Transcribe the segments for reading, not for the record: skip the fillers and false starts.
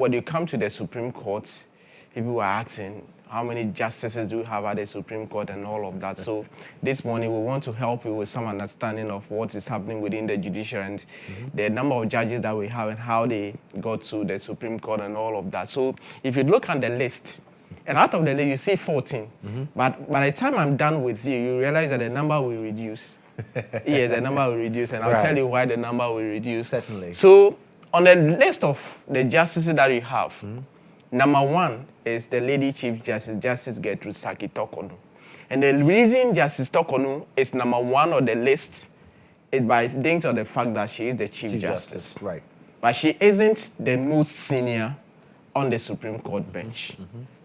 when you come to the Supreme Court, people were asking, how many justices do you have at the Supreme Court and all of that. So this morning we want to help you with some understanding of what is happening within the judiciary and the number of judges that we have and how they got to the Supreme Court and all of that. So if you look at the list, and out of the list you see 14, but by the time I'm done with you, you realize that the number will reduce. Yes, the number will reduce, and I'll tell you why the number will reduce. Certainly. So on the list of the justices that you have, number 1 is the Lady Chief Justice, Justice Torkornoo. And the reason Justice Torkornoo is number 1 on the list is by dint of the fact that she is the Chief Justice. Right. But she isn't the most senior on the Supreme Court bench.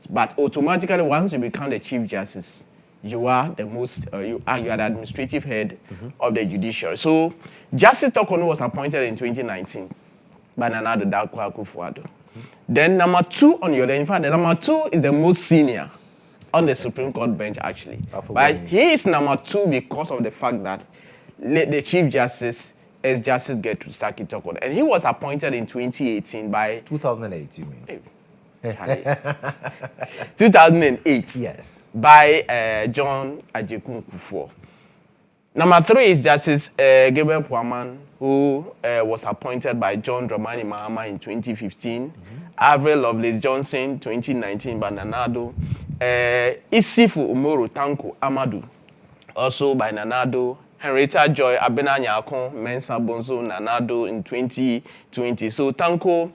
But automatically, once you become the Chief Justice, you are the most, you are the administrative head of the judiciary. So Justice Torkornoo was appointed in 2019 by Nana Ado Akufo-Addo. Then number 2 on your list, in fact, the number 2 is the most senior on the Supreme Court bench, actually. But he is number 2 because of the fact that the Chief Justice is Justice Torkornoo. And he was appointed in 2018 by... 2008, you mean? 2008. Yes. By John Ajekun-Kufuor. Number 3 is Justice Gabriel Puaman, who was appointed by John Dramani Mahama in 2015. Avril Lovelace Johnson, 2019, by Nana Ado. Isifu Umoru Tanko Amadu, also by Nana Ado. Henrietta Joy Abena Nyakon Mensa Bonso Nana Ado in 2020. So Tanko,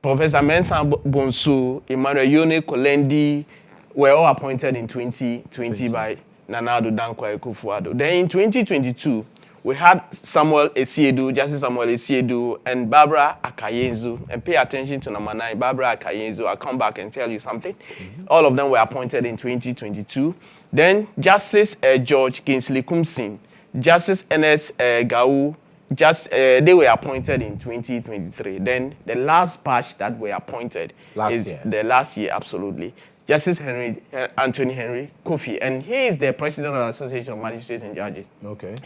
Professor Mensa Bonso, Emmanuel Yone Kolendi were all appointed in 2020 by Nana Ado Dankwa Akufo-Addo. Then in 2022, we had Samuel Esiedu, Justice Samuel Esiedu, and Barbara Akayenzu. And pay attention to number 9, Barbara Akayenzu. I'll come back and tell you something. All of them were appointed in 2022. Then Justice George Kingsley Kumsin, Justice Ernest Gau, they were appointed in 2023. Then the last batch that were appointed the last year, absolutely. Justice Anthony Henry Kofi, and he is the president of the Association of Magistrates and Judges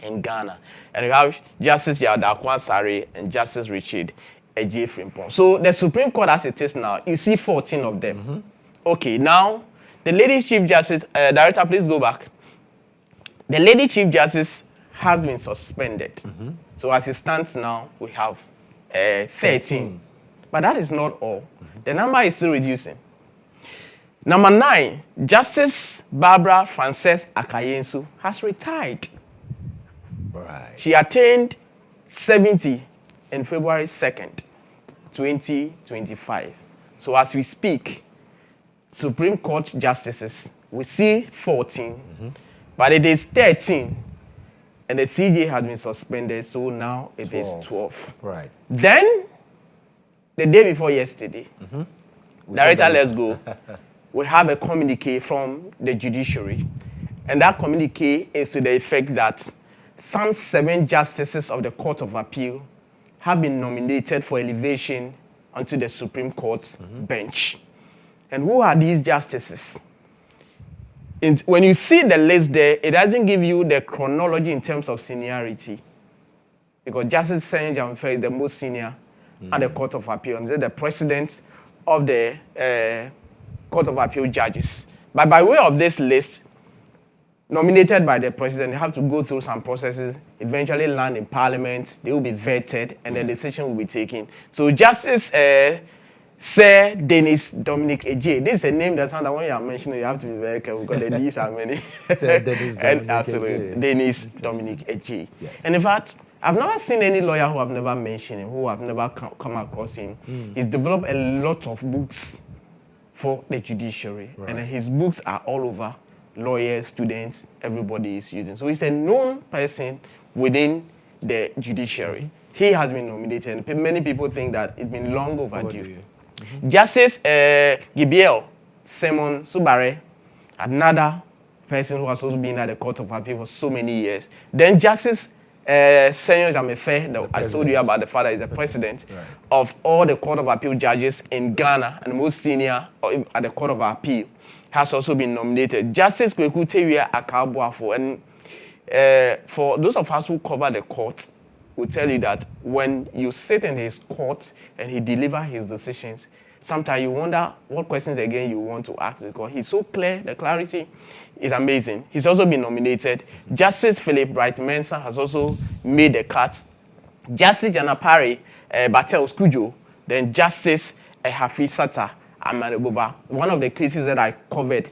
in Ghana. And we have Justice Yadakwan Sare and Justice Richard Ejie Frimpong. So the Supreme Court as it is now, you see 14 of them. Okay, now the Lady Chief Justice, Director, please go back. The Lady Chief Justice has been suspended. So as it stands now, we have 13. But that is not all. The number is still reducing. Number 9, Justice Barbara Frances Akayensu has retired. Right. She attained 70 in February 2nd, 2025. So as we speak, Supreme Court justices, we see 14, but it is 13, and the CJ has been suspended, so now it is 12. Right. Then, the day before yesterday, Director, let's go. We have a communique from the judiciary, and that communique is to the effect that some 7 justices of the Court of Appeal have been nominated for elevation onto the Supreme Court bench. And who are these justices? When you see the list there, it doesn't give you the chronology in terms of seniority. Because Justice Senye Jamfe is the most senior at the Court of Appeal. And the president of the Court of Appeal judges. But by way of this list, nominated by the president, they have to go through some processes, eventually land in Parliament, they will be vetted, and the decision will be taken. So Justice Sir Denis Dominic Ejie, this is a name that sounds like when you are mentioning, you have to be very careful because the D's are many. Sir Denis Dominic absolutely, Denis Dominic Ejie. Yes. And in fact, I've never seen any lawyer who have never mentioned him, who have never come across him. He's developed a lot of books for the judiciary, and his books are all over. Lawyers, students, everybody is using. So he's a known person within the judiciary. He has been nominated, and many people think that it's been long overdue. Justice Gibiel Simon Subare, another person who has also been at the Court of Appeal for so many years. Then Justice Senyo Jamefe, that I told you about, the father is the president of all the Court of Appeal judges in Ghana and most senior at the Court of Appeal, has also been nominated. Justice Kweku Tewia Akabuafo, and for those of us who cover the court, will tell you that when you sit in his court and he delivers his decisions, sometimes you wonder what questions again you want to ask, because he's so clear. The clarity is amazing. He's also been nominated. Justice Philip Bright Mensah has also made the cut. Justice Janapari Batel Skujo, then Justice Hafizata Amariboba. One of the cases that I covered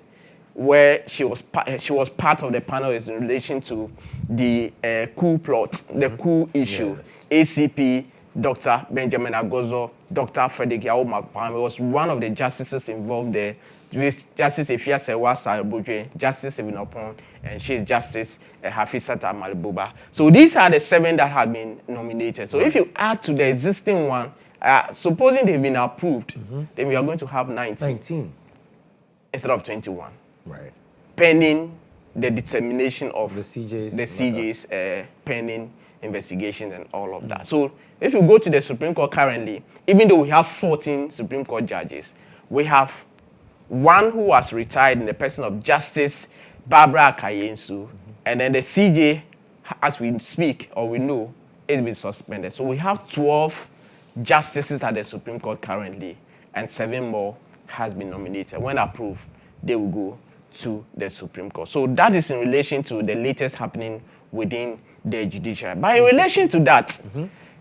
where she was part of the panel is in relation to the coup plot, the coup issue. Yes. ACP, Dr. Benjamin Agozo, Dr. Frederick Yao Makpam was one of the justices involved there. Justice Efia Sewa Sarabujwe, Justice Evinopon, and she's Justice Hafizata Malibuba. So these are the 7 that have been nominated. So if you add to the existing one, supposing they've been approved, then we are going to have 19 instead of 21. Right. Pending the determination of the CJ's pending investigations and all of that. So if you go to the Supreme Court currently, even though we have 14 Supreme Court judges, we have one who was retired in the person of Justice Barbara Akayensu, and then the CJ, as we speak or we know, has been suspended. So we have 12 justices at the Supreme Court currently, and 7 more has been nominated. When approved, they will go to the Supreme Court. So that is in relation to the latest happening within the judiciary. But in relation to that,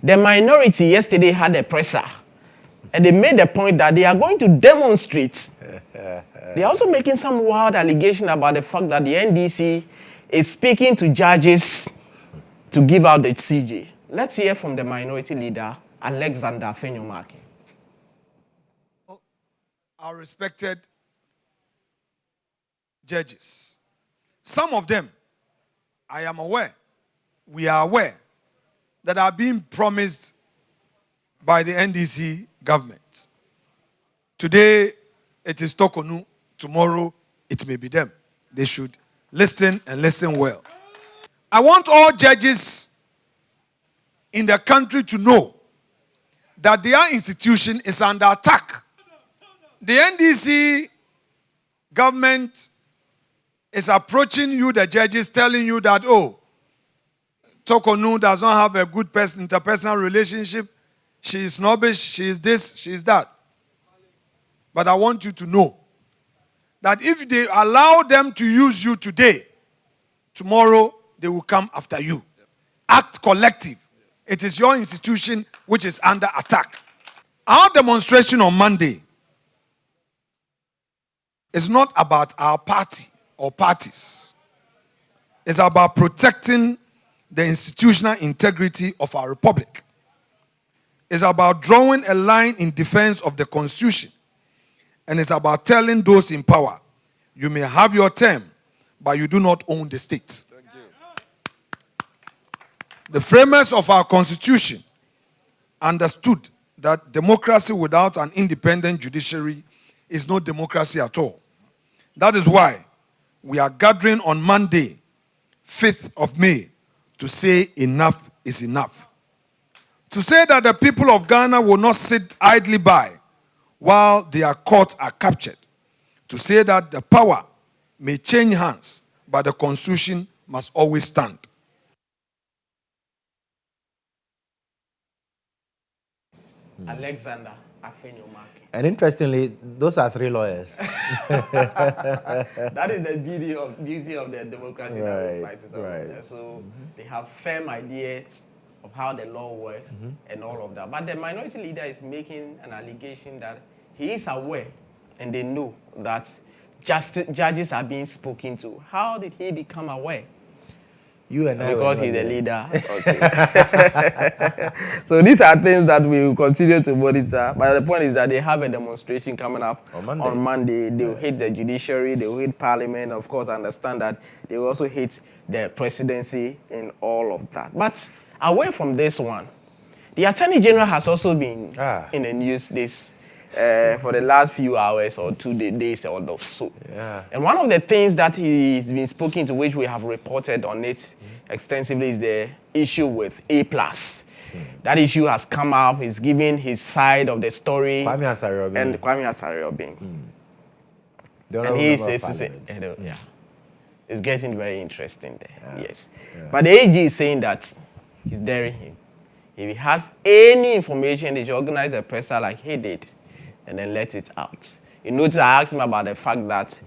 the minority yesterday had a presser, and they made the point that they are going to demonstrate. They're also making some wild allegation about the fact that the NDC is speaking to judges to give out the CJ. Let's hear from the minority leader, Alexander Fenyomaki. Our respected judges. Some of them, I am aware, we are aware, that are being promised by the NDC government. Today, it is Torkornoo. Tomorrow, it may be them. They should listen and listen well. I want all judges in the country to know that their institution is under attack. The NDC government is approaching you, the judges, telling you that, oh, Torkornoo does not have a good interpersonal relationship. She is snobbish, she is this, she is that. But I want you to know that if they allow them to use you today, tomorrow they will come after you. Act collective. It is your institution which is under attack. Our demonstration on Monday is not about our party or parties. It's about protecting the institutional integrity of our republic. It's about drawing a line in defense of the Constitution. And it's about telling those in power, you may have your term, but you do not own the state. The framers of our Constitution understood that democracy without an independent judiciary is no democracy at all. That is why we are gathering on Monday, 5th of May, to say enough is enough. To say that the people of Ghana will not sit idly by while their courts are captured. To say that the power may change hands, but the Constitution must always stand. Alexander Afenyomaki. And interestingly, those are 3 lawyers. That is the beauty of the democracy that we practice. Right. So they have firm ideas of how the law works and all of that. But the minority leader is making an allegation that he is aware and they know that judges are being spoken to. How did he become aware? You and I. Because he's the leader. Okay. So these are things that we will continue to monitor. But the point is that they have a demonstration coming up on Monday. They will hit the judiciary, they will hit parliament. Of course, I understand that they will also hit the presidency and all of that. But away from this one, the Attorney General has also been in the news for the last few hours or 2 days or so. Yeah. And one of the things that he's been speaking to, which we have reported on it extensively, is the issue with A+. That issue has come up. He's giving his side of the story. Kwame Asare-Obieng. And Kwame Asare-Obieng. And he says, it's getting very interesting there. Yes. But the AG is saying that he's daring him. If he has any information, they should organize a presser like he did and then let it out. You notice I asked him about the fact that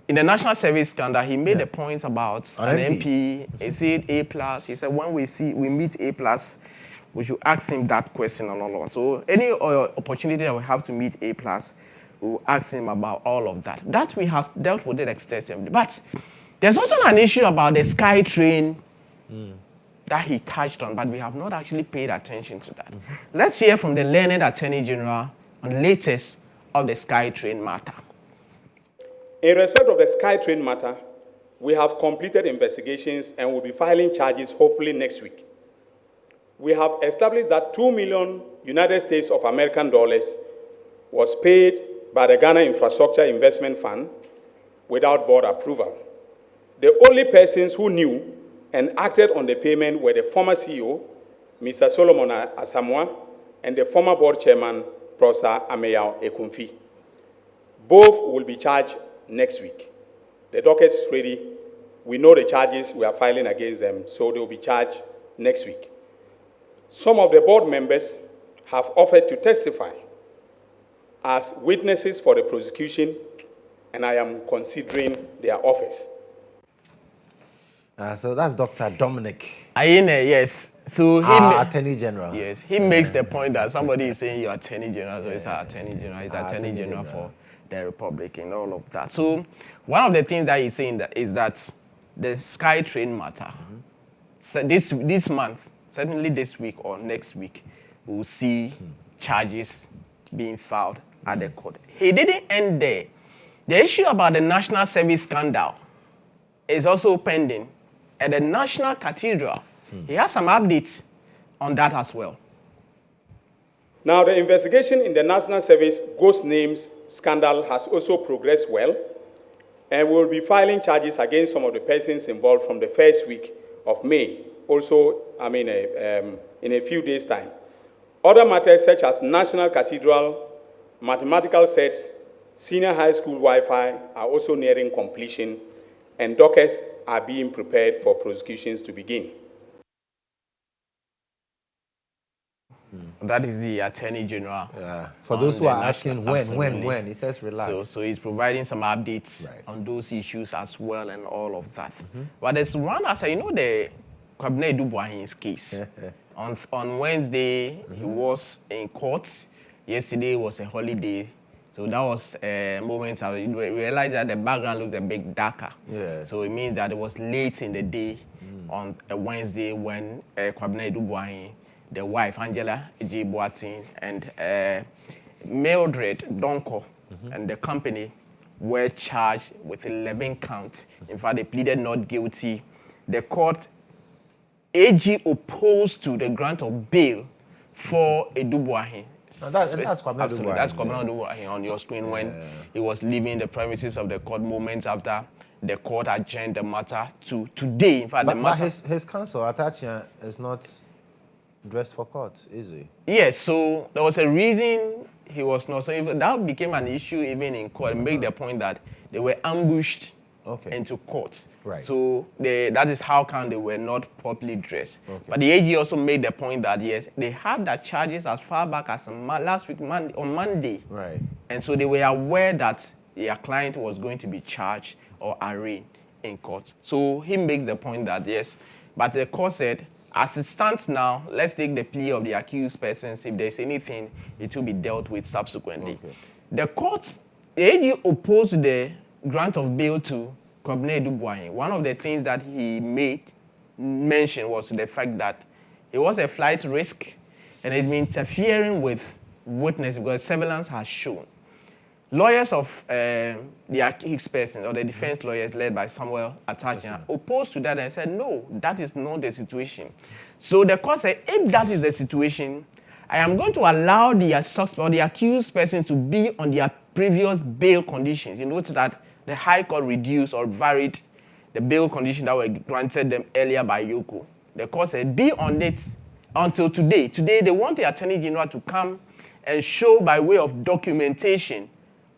in the national service scandal, he made a point about an MP. He said A+. He said when we meet A+, we should ask him that question and all of that. So any opportunity that we have to meet A+, we'll ask him about all of that. That we have dealt with it extensively. But there's also an issue about the Sky Train that he touched on, but we have not actually paid attention to that. Let's hear from the learned Attorney General on the latest of the Sky Train matter. In respect of the Sky Train matter, we have completed investigations and will be filing charges hopefully next week. We have established that $2 million United States of American dollars was paid by the Ghana Infrastructure Investment Fund without board approval. The only persons who knew and acted on the payment were the former CEO, Mr. Solomon Asamoah, and the former board chairman, Professor Ameyaw Ekumfi. Both will be charged next week. The docket is ready. We know the charges we are filing against them, so they will be charged next week. Some of the board members have offered to testify as witnesses for the prosecution, and I am considering their offers. So that's Dr. Dominic. Ayine, yes. So Attorney General. Yes, he makes the point that somebody is saying you're Attorney General, so it's our Attorney General. He's Attorney General for the Republic and all of that. So one of the things that he's saying is that the Sky Train matter, so this month, certainly this week or next week, we'll see charges being filed at the court. He didn't end there. The issue about the national service scandal is also pending at the National Cathedral. He has some updates on that as well. Now, the investigation in the National Service Ghost Names scandal has also progressed well, and we will be filing charges against some of the persons involved from the first week of May, also, in a few days' time. Other matters such as National Cathedral, mathematical sets, senior high school Wi-Fi are also nearing completion, and dockets are being prepared for prosecutions to begin. That is the Attorney General. Yeah. For those who are asking when, he says relax. So he's providing some updates on those issues as well and all of that. But there's one answer, the Adu-Boahene's case. On Wednesday, he was in court. Yesterday was a holiday. So that was a moment I realized that the background looked a bit darker. Yeah. So it means that it was late in the day on a Wednesday when Adu-Boahene, the wife, Angela J. Boateng, and Mildred Donko and the company were charged with 11 counts. In fact, they pleaded not guilty. The court, AG opposed to the grant of bail for Adu-Boahene. That's Kwabena Adu-Boahene. That's Kwabena Adu-Boahene on your screen when he was leaving the premises of the court moments after the court adjourned the matter to today. In fact, but his counsel, Atachia, is not dressed for court, is he? Yes, so there was a reason he was not. So if that became an issue even in court, make the point that they were ambushed into court. Right. So that is how come they were not properly dressed. Okay. But the AG also made the point that yes, they had the charges as far back as last week on Monday. Right. And so they were aware that their client was going to be charged or arraigned in court. So he makes the point that yes, but the court said, as it stands now, let's take the plea of the accused persons. If there's anything, it will be dealt with subsequently. Okay. The court, the AG opposed the grant of bail to Kwabena Adu-Boahene. One of the things that he mentioned was the fact that it was a flight risk and it's been interfering with witnesses because surveillance has shown. Lawyers of the accused person or the defense lawyers led by Samuel Atajian opposed to that and said, no, that is not the situation. So the court said, if that is the situation, I am going to allow the suspect or the accused person to be on their previous bail conditions. You notice that the High Court reduced or varied the bail conditions that were granted them earlier by Yoko. The court said, be on it until today. Today, they want the Attorney General to come and show by way of documentation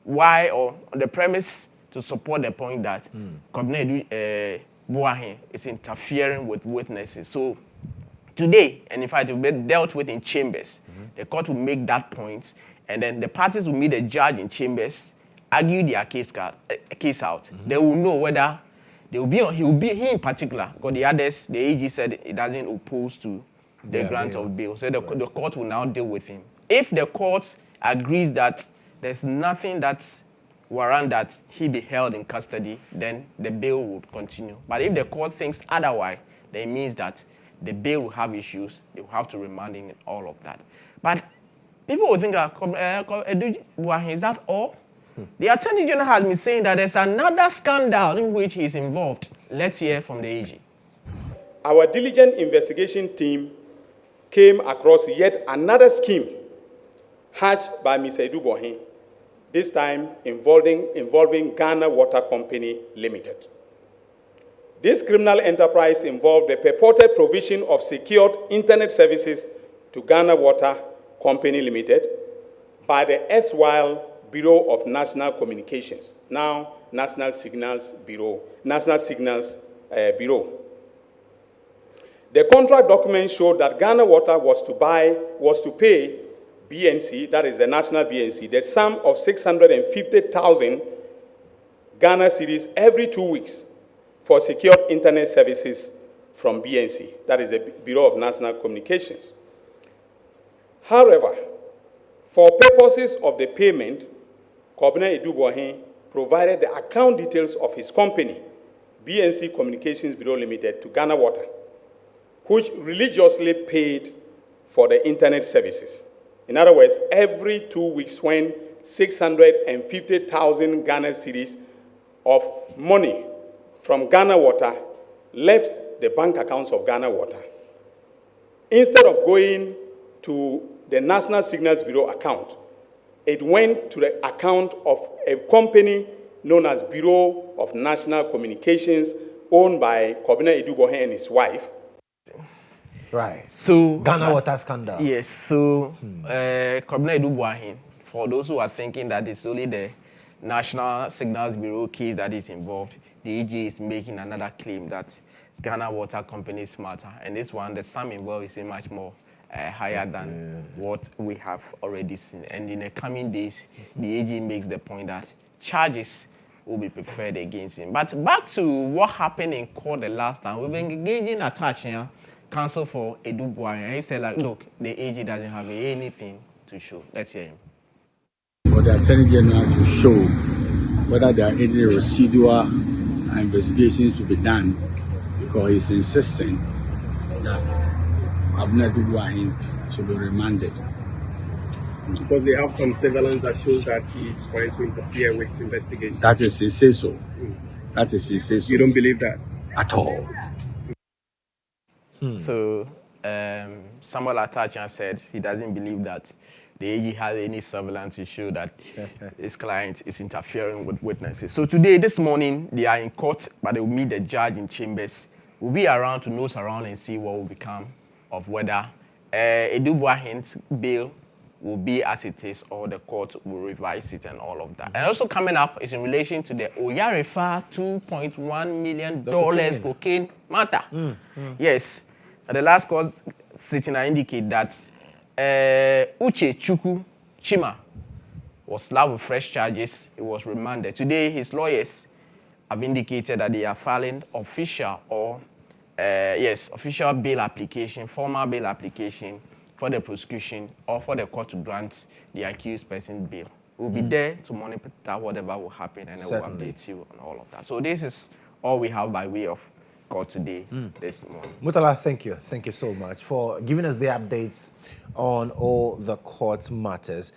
why or on the premise to support the point that Kwabena Adu-Boahene is interfering with witnesses. So today, and in fact, it will be dealt with in chambers. The court will make that point, and then the parties will meet the judge in chambers, argue their case out. They will know whether they will be on, he in particular, because the others, the AG said it doesn't oppose to the grant of bail. So the court will now deal with him. If the court agrees that there's nothing that warrant that he be held in custody, then the bail will continue. But if the court thinks otherwise, then it means that the bail will have issues. They will have to remand him and all of that. But people will think, Adu-Boahene, is that all? The Attorney General has been saying that there's another scandal in which he's involved. Let's hear from the AG. Our diligent investigation team came across yet another scheme hatched by Mr. Adu-Boahene, this time involving Ghana Water Company Limited. This criminal enterprise involved the purported provision of secured internet services to Ghana Water Company Limited by the erstwhile Bureau of National Communications, now National Signals Bureau. The contract document showed that Ghana Water was to pay BNC, that is the national BNC, the sum of 650,000 Ghana cedis every 2 weeks for secured internet services from BNC, that is the Bureau of National Communications. However, for purposes of the payment, Correspondent Adu-Boahene provided the account details of his company, BNC Communications Bureau Limited, to Ghana Water, which religiously paid for the internet services. In other words, every 2 weeks when 650,000 Ghana cedis of money from Ghana Water left the bank accounts of Ghana Water, instead of going to the National Signals Bureau account, it went to the account of a company known as Bureau of National Communications, owned by Correspondent Adu-Boahene and his wife. Right. So Ghana Water scandal. Yes. So Correspondent Adu-Boahene, for those who are thinking that it's only the National Signals Bureau case that is involved, the AG is making another claim that Ghana Water Company is smarter, and this one, the sum involved is much more higher than what we have already seen. And in the coming days, the AG makes the point that charges will be preferred against him. But back to what happened in court the last time, we've been engaging attached here, counsel for Adu-Boahene, and he said, like, look, the AG doesn't have anything to show. Let's hear him. For the Attorney General to show whether there are any residual investigations to be done, because he's insisting that Adu-Boahene should be remanded. Because they have some surveillance that shows that he's trying to interfere with investigations. That is his say-so. That is his say-so. You don't believe that? At all. So Samuel Atachan said he doesn't believe that the AG has any surveillance to show that his client is interfering with witnesses. So today, this morning, they are in court, but they will meet the judge in chambers. We'll be around to nose around and see what will become of whether Adu-Boahene's bail will be as it is or the court will revise it and all of that. And also coming up is in relation to the Oyarefa $2.1 million cocaine matter. Yes, at the last court sitting, I indicate that Uche Chukwu Chima was slapped with fresh charges. He was remanded. Today, his lawyers have indicated that they are filing official official bail application, formal bail application for the prosecution or for the court to grant the accused person bail. We'll be there to monitor whatever will happen, and we'll update you on all of that. So this is all we have by way of court today, this morning. Murtala, thank you. Thank you so much for giving us the updates on all the court matters.